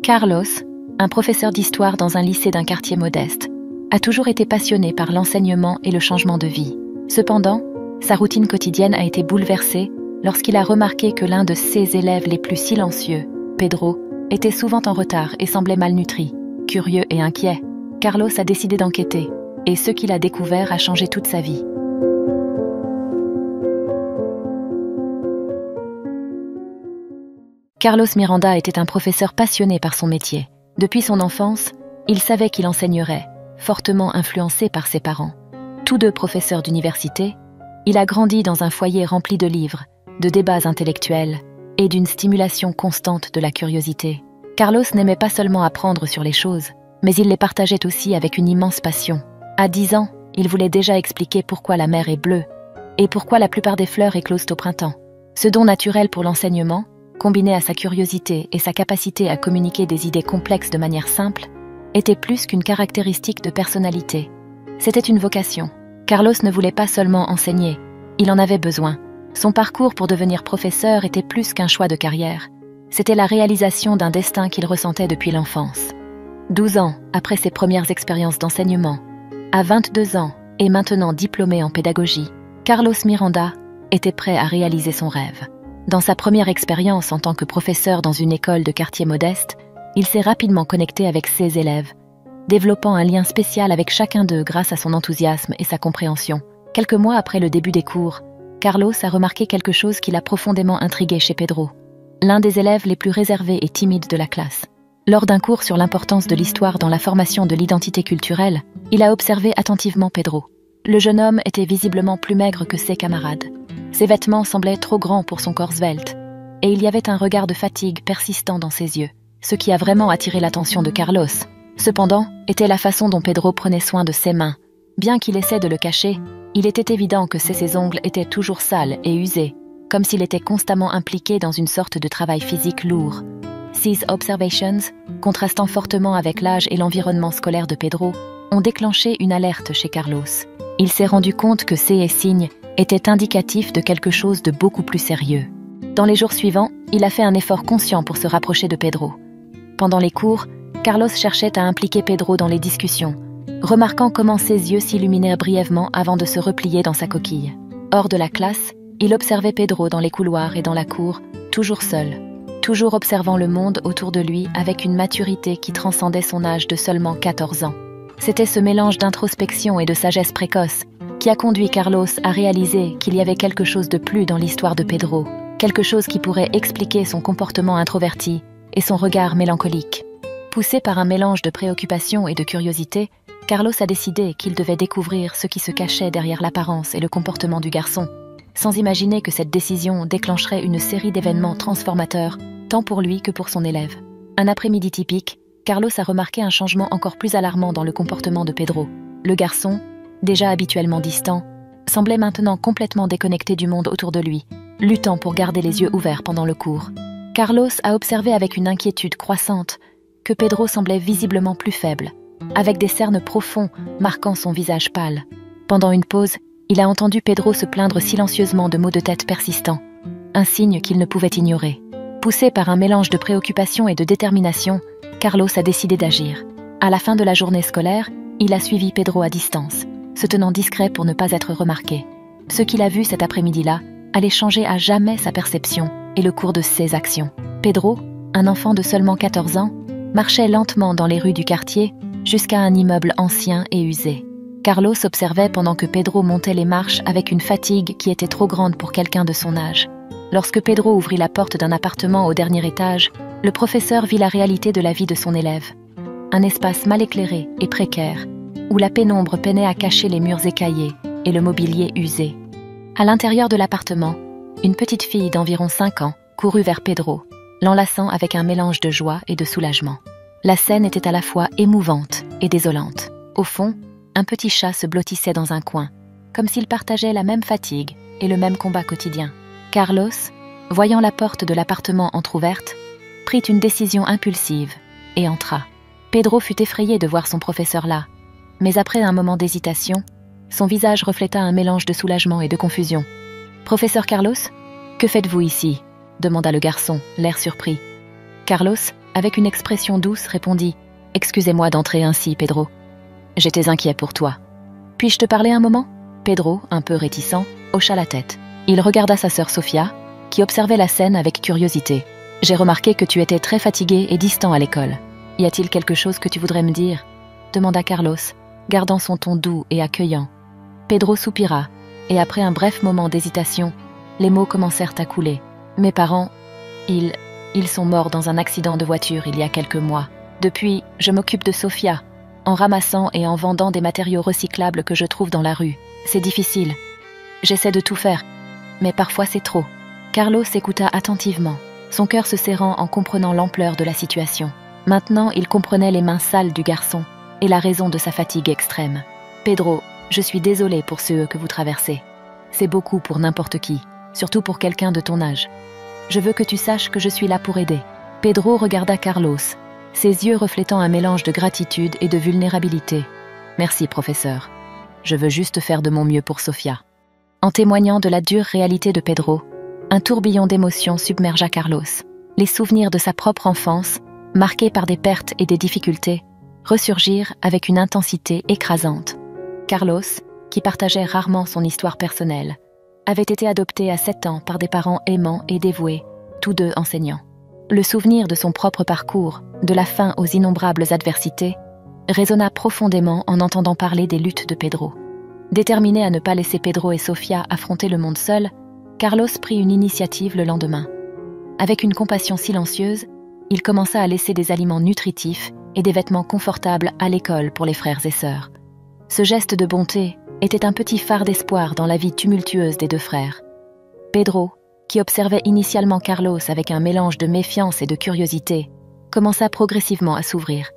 Carlos, un professeur d'histoire dans un lycée d'un quartier modeste, a toujours été passionné par l'enseignement et le changement de vie. Cependant, sa routine quotidienne a été bouleversée lorsqu'il a remarqué que l'un de ses élèves les plus silencieux, Pedro, était souvent en retard et semblait malnutri. Curieux et inquiet, Carlos a décidé d'enquêter, et ce qu'il a découvert a changé toute sa vie. Carlos Miranda était un professeur passionné par son métier. Depuis son enfance, il savait qu'il enseignerait, fortement influencé par ses parents. Tous deux professeurs d'université, il a grandi dans un foyer rempli de livres, de débats intellectuels et d'une stimulation constante de la curiosité. Carlos n'aimait pas seulement apprendre sur les choses, mais il les partageait aussi avec une immense passion. À 10 ans, il voulait déjà expliquer pourquoi la mer est bleue et pourquoi la plupart des fleurs éclosent au printemps. Ce don naturel pour l'enseignement, combiné à sa curiosité et sa capacité à communiquer des idées complexes de manière simple, était plus qu'une caractéristique de personnalité. C'était une vocation. Carlos ne voulait pas seulement enseigner, il en avait besoin. Son parcours pour devenir professeur était plus qu'un choix de carrière. C'était la réalisation d'un destin qu'il ressentait depuis l'enfance. 12 ans après ses premières expériences d'enseignement, à 22 ans et maintenant diplômé en pédagogie, Carlos Miranda était prêt à réaliser son rêve. Dans sa première expérience en tant que professeur dans une école de quartier modeste, il s'est rapidement connecté avec ses élèves, développant un lien spécial avec chacun d'eux grâce à son enthousiasme et sa compréhension. Quelques mois après le début des cours, Carlos a remarqué quelque chose qui l'a profondément intrigué chez Pedro, l'un des élèves les plus réservés et timides de la classe. Lors d'un cours sur l'importance de l'histoire dans la formation de l'identité culturelle, il a observé attentivement Pedro. Le jeune homme était visiblement plus maigre que ses camarades. Ses vêtements semblaient trop grands pour son corps svelte, et il y avait un regard de fatigue persistant dans ses yeux. Ce qui a vraiment attiré l'attention de Carlos, cependant, était la façon dont Pedro prenait soin de ses mains. Bien qu'il essaie de le cacher, il était évident que ses ongles étaient toujours sales et usés, comme s'il était constamment impliqué dans une sorte de travail physique lourd. Ces observations, contrastant fortement avec l'âge et l'environnement scolaire de Pedro, ont déclenché une alerte chez Carlos. Il s'est rendu compte que ces signes étaient indicatifs de quelque chose de beaucoup plus sérieux. Dans les jours suivants, il a fait un effort conscient pour se rapprocher de Pedro. Pendant les cours, Carlos cherchait à impliquer Pedro dans les discussions, remarquant comment ses yeux s'illuminaient brièvement avant de se replier dans sa coquille. Hors de la classe, il observait Pedro dans les couloirs et dans la cour, toujours seul, toujours observant le monde autour de lui avec une maturité qui transcendait son âge de seulement 14 ans. C'était ce mélange d'introspection et de sagesse précoce qui a conduit Carlos à réaliser qu'il y avait quelque chose de plus dans l'histoire de Pedro, quelque chose qui pourrait expliquer son comportement introverti et son regard mélancolique. Poussé par un mélange de préoccupation et de curiosité, Carlos a décidé qu'il devait découvrir ce qui se cachait derrière l'apparence et le comportement du garçon, sans imaginer que cette décision déclencherait une série d'événements transformateurs, tant pour lui que pour son élève. Un après-midi typique, Carlos a remarqué un changement encore plus alarmant dans le comportement de Pedro. Le garçon, déjà habituellement distant, semblait maintenant complètement déconnecté du monde autour de lui, luttant pour garder les yeux ouverts pendant le cours. Carlos a observé avec une inquiétude croissante que Pedro semblait visiblement plus faible, avec des cernes profonds marquant son visage pâle. Pendant une pause, il a entendu Pedro se plaindre silencieusement de maux de tête persistants, un signe qu'il ne pouvait ignorer. Poussé par un mélange de préoccupation et de détermination, Carlos a décidé d'agir. À la fin de la journée scolaire, il a suivi Pedro à distance, se tenant discret pour ne pas être remarqué. Ce qu'il a vu cet après-midi-là allait changer à jamais sa perception et le cours de ses actions. Pedro, un enfant de seulement 14 ans, marchait lentement dans les rues du quartier jusqu'à un immeuble ancien et usé. Carlos observait pendant que Pedro montait les marches avec une fatigue qui était trop grande pour quelqu'un de son âge. Lorsque Pedro ouvrit la porte d'un appartement au dernier étage, le professeur vit la réalité de la vie de son élève. Un espace mal éclairé et précaire, où la pénombre peinait à cacher les murs écaillés et le mobilier usé. À l'intérieur de l'appartement, une petite fille d'environ 5 ans courut vers Pedro, l'enlaçant avec un mélange de joie et de soulagement. La scène était à la fois émouvante et désolante. Au fond, un petit chat se blottissait dans un coin, comme s'il partageait la même fatigue et le même combat quotidien. Carlos, voyant la porte de l'appartement entr'ouverte, prit une décision impulsive et entra. Pedro fut effrayé de voir son professeur là, mais après un moment d'hésitation, son visage refléta un mélange de soulagement et de confusion. « Professeur Carlos, que faites-vous ici ?» demanda le garçon, l'air surpris. Carlos, avec une expression douce, répondit « Excusez-moi d'entrer ainsi, Pedro. J'étais inquiet pour toi. Puis-je te parler un moment ?» Pedro, un peu réticent, hocha la tête. Il regarda sa sœur Sofia, qui observait la scène avec curiosité. « J'ai remarqué que tu étais très fatigué et distant à l'école. Y a-t-il quelque chose que tu voudrais me dire ?» demanda Carlos, gardant son ton doux et accueillant. Pedro soupira, et après un bref moment d'hésitation, les mots commencèrent à couler. « Mes parents, ils sont morts dans un accident de voiture il y a quelques mois. Depuis, je m'occupe de Sofia, en ramassant et en vendant des matériaux recyclables que je trouve dans la rue. C'est difficile. J'essaie de tout faire, mais parfois c'est trop. » Carlos écouta attentivement, son cœur se serrant en comprenant l'ampleur de la situation. Maintenant, il comprenait les mains sales du garçon et la raison de sa fatigue extrême. « Pedro, je suis désolé pour ceux que vous traversez. C'est beaucoup pour n'importe qui, surtout pour quelqu'un de ton âge. Je veux que tu saches que je suis là pour aider. » Pedro regarda Carlos, ses yeux reflétant un mélange de gratitude et de vulnérabilité. « Merci, professeur. Je veux juste faire de mon mieux pour Sofia. » En témoignant de la dure réalité de Pedro, un tourbillon d'émotions submergea Carlos. Les souvenirs de sa propre enfance, marqués par des pertes et des difficultés, ressurgirent avec une intensité écrasante. Carlos, qui partageait rarement son histoire personnelle, avait été adopté à 7 ans par des parents aimants et dévoués, tous deux enseignants. Le souvenir de son propre parcours, de la fin aux innombrables adversités, résonna profondément en entendant parler des luttes de Pedro. Déterminé à ne pas laisser Pedro et Sofia affronter le monde seul, Carlos prit une initiative le lendemain. Avec une compassion silencieuse, il commença à laisser des aliments nutritifs et des vêtements confortables à l'école pour les frères et sœurs. Ce geste de bonté était un petit phare d'espoir dans la vie tumultueuse des deux frères. Pedro, qui observait initialement Carlos avec un mélange de méfiance et de curiosité, commença progressivement à s'ouvrir.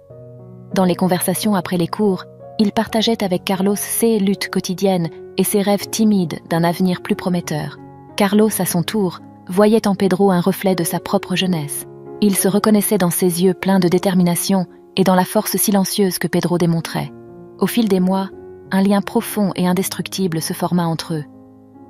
Dans les conversations après les cours, il partageait avec Carlos ses luttes quotidiennes et ses rêves timides d'un avenir plus prometteur. Carlos, à son tour, voyait en Pedro un reflet de sa propre jeunesse. Il se reconnaissait dans ses yeux pleins de détermination et dans la force silencieuse que Pedro démontrait. Au fil des mois, un lien profond et indestructible se forma entre eux.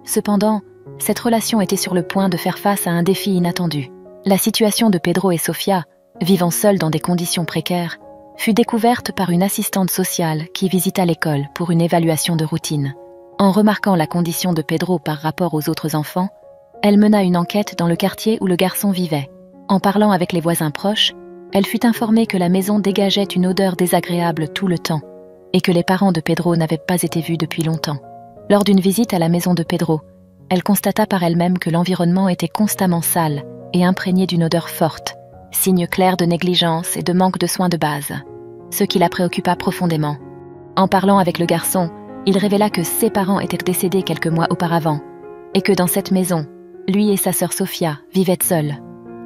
Cependant, cette relation était sur le point de faire face à un défi inattendu. La situation de Pedro et Sofia, vivant seuls dans des conditions précaires, fut découverte par une assistante sociale qui visita l'école pour une évaluation de routine. En remarquant la condition de Pedro par rapport aux autres enfants, elle mena une enquête dans le quartier où le garçon vivait. En parlant avec les voisins proches, elle fut informée que la maison dégageait une odeur désagréable tout le temps et que les parents de Pedro n'avaient pas été vus depuis longtemps. Lors d'une visite à la maison de Pedro, elle constata par elle-même que l'environnement était constamment sale et imprégné d'une odeur forte, signe clair de négligence et de manque de soins de base, ce qui la préoccupa profondément. En parlant avec le garçon, il révéla que ses parents étaient décédés quelques mois auparavant et que dans cette maison, lui et sa sœur Sofia vivaient seuls.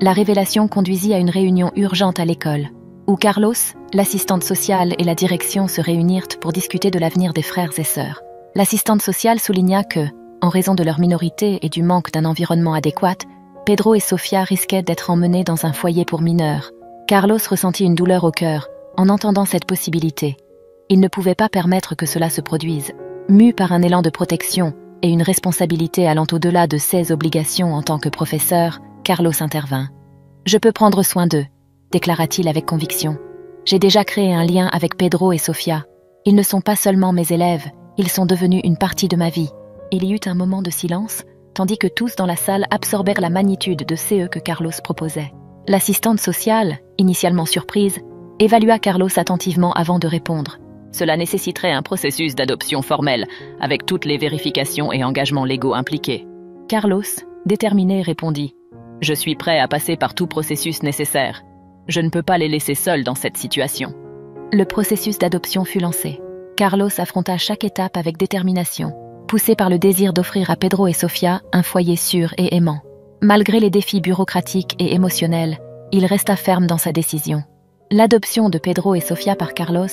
La révélation conduisit à une réunion urgente à l'école, où Carlos, l'assistante sociale et la direction se réunirent pour discuter de l'avenir des frères et sœurs. L'assistante sociale souligna que, en raison de leur minorité et du manque d'un environnement adéquat, Pedro et Sofia risquaient d'être emmenés dans un foyer pour mineurs. Carlos ressentit une douleur au cœur en entendant cette possibilité. Il ne pouvait pas permettre que cela se produise. Mu par un élan de protection et une responsabilité allant au-delà de ses obligations en tant que professeur, Carlos intervint. « Je peux prendre soin d'eux », déclara-t-il avec conviction. « J'ai déjà créé un lien avec Pedro et Sofia. Ils ne sont pas seulement mes élèves, ils sont devenus une partie de ma vie. » Il y eut un moment de silence, tandis que tous dans la salle absorbèrent la magnitude de ce que Carlos proposait. L'assistante sociale, initialement surprise, évalua Carlos attentivement avant de répondre. « Cela nécessiterait un processus d'adoption formel, avec toutes les vérifications et engagements légaux impliqués. » Carlos, déterminé, répondit. « Je suis prêt à passer par tout processus nécessaire. Je ne peux pas les laisser seuls dans cette situation. » Le processus d'adoption fut lancé. Carlos affronta chaque étape avec détermination, poussé par le désir d'offrir à Pedro et Sofia un foyer sûr et aimant. Malgré les défis bureaucratiques et émotionnels, il resta ferme dans sa décision. L'adoption de Pedro et Sofia par Carlos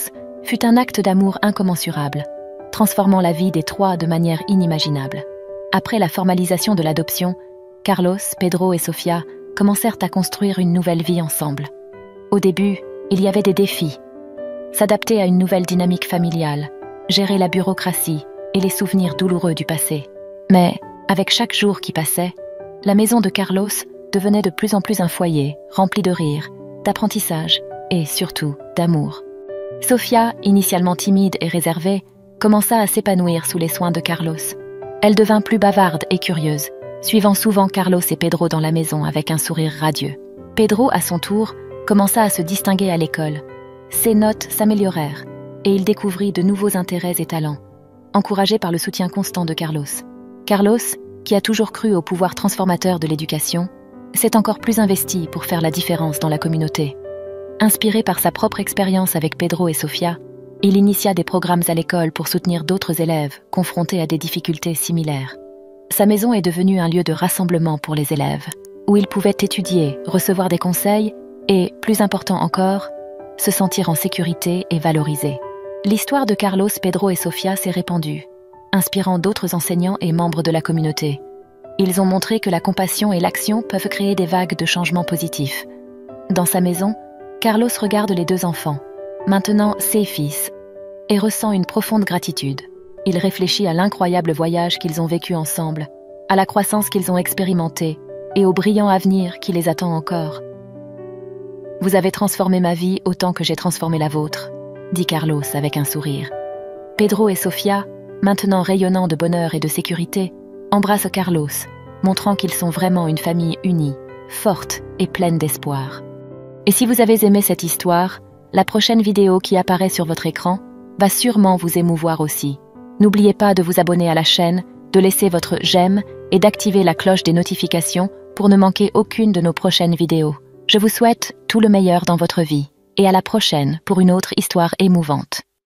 fut un acte d'amour incommensurable, transformant la vie des trois de manière inimaginable. Après la formalisation de l'adoption, Carlos, Pedro et Sofia commencèrent à construire une nouvelle vie ensemble. Au début, il y avait des défis. S'adapter à une nouvelle dynamique familiale, gérer la bureaucratie et les souvenirs douloureux du passé. Mais, avec chaque jour qui passait, la maison de Carlos devenait de plus en plus un foyer, rempli de rire, d'apprentissage et, surtout, d'amour. Sofia, initialement timide et réservée, commença à s'épanouir sous les soins de Carlos. Elle devint plus bavarde et curieuse, suivant souvent Carlos et Pedro dans la maison avec un sourire radieux. Pedro, à son tour, commença à se distinguer à l'école. Ses notes s'améliorèrent et il découvrit de nouveaux intérêts et talents, encouragé par le soutien constant de Carlos. Carlos, qui a toujours cru au pouvoir transformateur de l'éducation, s'est encore plus investi pour faire la différence dans la communauté. Inspiré par sa propre expérience avec Pedro et Sofia, il initia des programmes à l'école pour soutenir d'autres élèves confrontés à des difficultés similaires. Sa maison est devenue un lieu de rassemblement pour les élèves, où ils pouvaient étudier, recevoir des conseils et, plus important encore, se sentir en sécurité et valorisés. L'histoire de Carlos, Pedro et Sofia s'est répandue, inspirant d'autres enseignants et membres de la communauté. Ils ont montré que la compassion et l'action peuvent créer des vagues de changements positifs. Dans sa maison, Carlos regarde les deux enfants, maintenant ses fils, et ressent une profonde gratitude. Il réfléchit à l'incroyable voyage qu'ils ont vécu ensemble, à la croissance qu'ils ont expérimentée et au brillant avenir qui les attend encore. « Vous avez transformé ma vie autant que j'ai transformé la vôtre », dit Carlos avec un sourire. Pedro et Sofia, maintenant rayonnants de bonheur et de sécurité, embrassent Carlos, montrant qu'ils sont vraiment une famille unie, forte et pleine d'espoir. Et si vous avez aimé cette histoire, la prochaine vidéo qui apparaît sur votre écran va sûrement vous émouvoir aussi. N'oubliez pas de vous abonner à la chaîne, de laisser votre j'aime et d'activer la cloche des notifications pour ne manquer aucune de nos prochaines vidéos. Je vous souhaite tout le meilleur dans votre vie et à la prochaine pour une autre histoire émouvante.